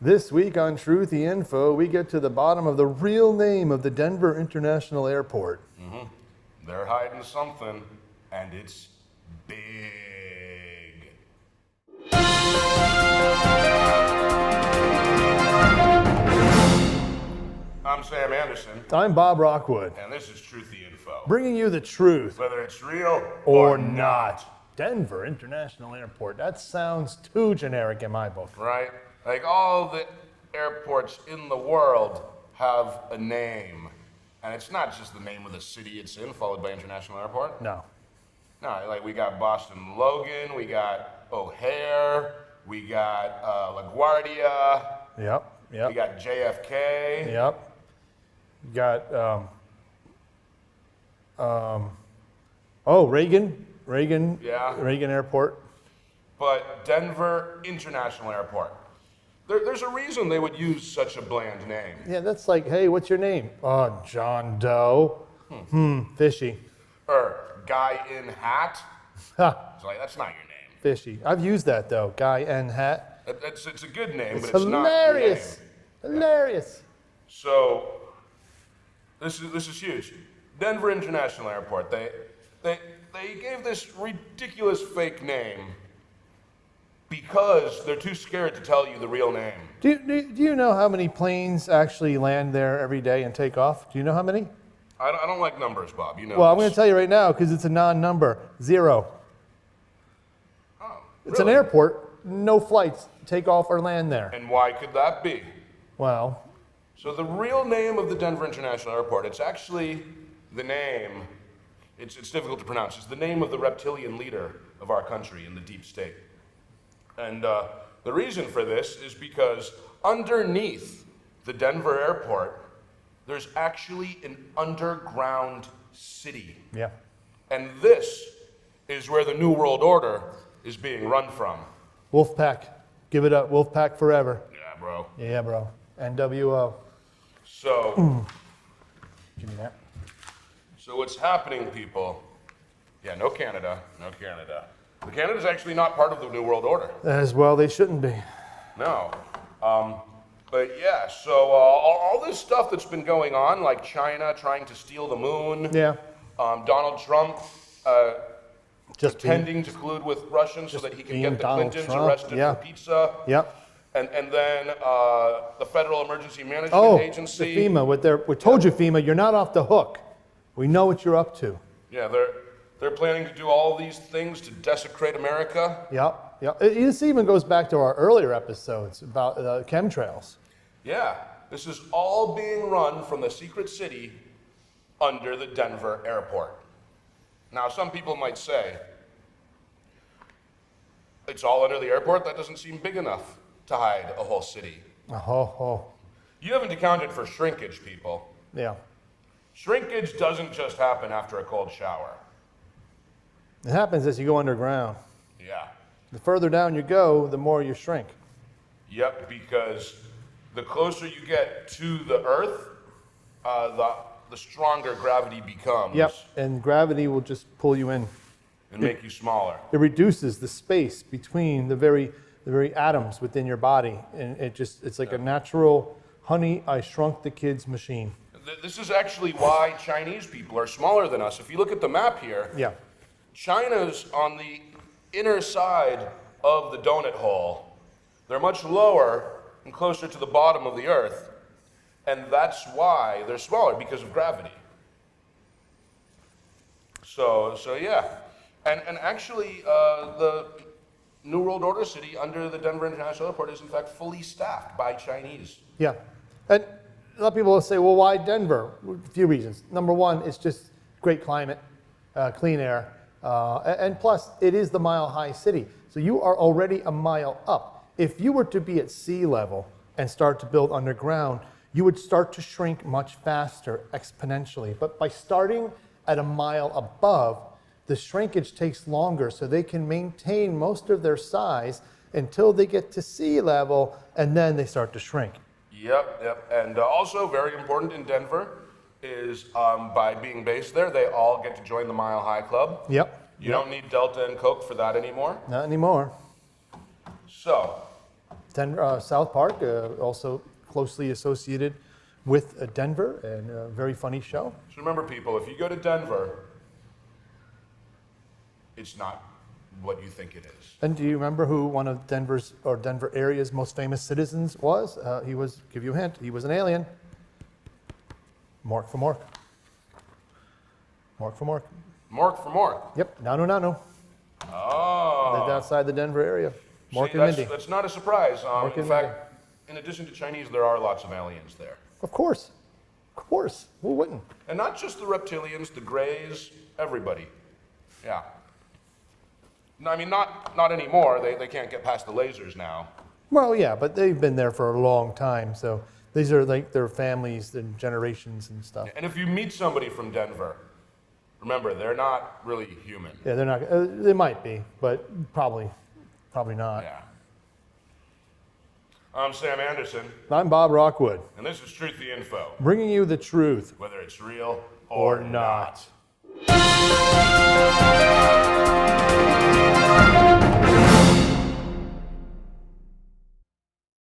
This week on Truthy Info, we get to the bottom of the real name of the Denver International Airport. They're hiding something, and it's big. I'm Sam Anderson, I'm Bob Rockwood, and this is Truthy Info. bringing you the truth Whether it's real or not. Denver International Airport. That sounds too generic in my book. Right? Like all the airports in the world have a name. And it's not just the name of the city it's in, followed by International Airport. No. No, like we got Boston Logan, we got O'Hare, we got LaGuardia, Yep. we got JFK. Yep. You got, Reagan. Yeah. Reagan Airport. But Denver International Airport. There's a reason they would use such a bland name. Yeah, that's like, hey, what's your name? John Doe. Fishy. Or Guy in Hat. Ha, It's like, that's not your name. fishy. I've used that though. Guy and hat. It's a good name, It's but it's hilarious. not your name. Hilarious. So, this is huge. Denver International Airport, they gave this ridiculous fake name because they're too scared to tell you the real name. Do you know how many planes actually land there every day and take off? Do you know how many? I don't like numbers, Bob. You know. Well, I'm this. going to tell you right now because it's a non-number. 0. Oh, It's an really? airport. No flights take off or land there. And why could that be? Well, So the real name of the Denver International Airport, it's actually the name, it's difficult to pronounce, it's the name of the reptilian leader of our country in the deep state. And the reason for this is because underneath the Denver airport, there's actually an underground city. yeah. And this is where the New World Order is being run from. Wolfpack. Give it up. Wolfpack forever. Yeah, bro. Yeah, bro. NWO. So, Give me that. so what's happening, people? Yeah, no Canada. But Canada's actually not part of the New World Order. As well, they shouldn't be. No. But yeah, so all this stuff that's been going on, like China trying to steal the moon, Yeah. Donald Trump Just pretending to collude with Russians so that he can being get the Donald Clintons Trump, arrested yeah. for pizza. Yep. And then the Federal Emergency Management Oh, Agency. the FEMA. We told you, FEMA, you're not off the hook. We know what you're up to. Yeah, they're planning to do all these things to desecrate America. Yep. Yep. This even goes back to our earlier episodes about chemtrails. Yeah, this is all being run from the secret city under the Denver airport. Now, some people might say, it's all under the airport? That doesn't seem big enough to hide a whole city. Oh. You haven't accounted for shrinkage, people. Yeah. Shrinkage doesn't just happen after a cold shower. It happens as you go underground. Yeah. The further down you go, the more you shrink. Yep, because the closer you get to the Earth, the stronger gravity becomes. Yep. And gravity will just pull you in. And make you smaller. It reduces the space between the very atoms within your body, and it's like a natural honey, I shrunk the kids machine. This is actually why Chinese people are smaller than us. If you look at the map here, Yeah. China's on the inner side of the donut hole. They're much lower and closer to the bottom of the Earth, and that's why they're smaller, because of gravity. So yeah. And actually, the New World Order city under the Denver International Airport is in fact fully staffed by Chinese. Yeah. And a lot of people will say, well, why Denver? A few reasons. Number one, it's just great climate, clean air, and plus, it is the mile-high city. So you are already a mile up. If you were to be at sea level and start to build underground, you would start to shrink much faster, exponentially. But by starting at a mile above, the shrinkage takes longer, so they can maintain most of their size until they get to sea level, and then they start to shrink. Yep. And also very important in Denver is by being based there, they all get to join the Mile High Club. Yep. You don't need Delta and Coke for that anymore. Not anymore. So, South Park, also closely associated with Denver, and a very funny show. So remember, people, if you go to Denver, it's not what you think it is. And do you remember who one of Denver area's most famous citizens was? Give you a hint, he was an alien. Mork for Mork. Mork for Mork. Mork for Mork. Yep, Nanu. Oh. Lived outside the Denver area. Mork See, and Mindy. that's not a surprise. Mork In and fact, in addition to Chinese, there are lots of aliens there. Of course. Who wouldn't? And not just the reptilians, the greys, everybody. Yeah. No, I mean, not anymore. They can't get past the lasers now. Well, yeah, but they've been there for a long time, so these are like their families and generations and stuff. And if you meet somebody from Denver, remember, they're not really human. Yeah, they're not. They might be, but probably not. Yeah. I'm Sam Anderson, I'm Bob Rockwood, and this is Truthy Info, bringing you the truth whether it's real or not.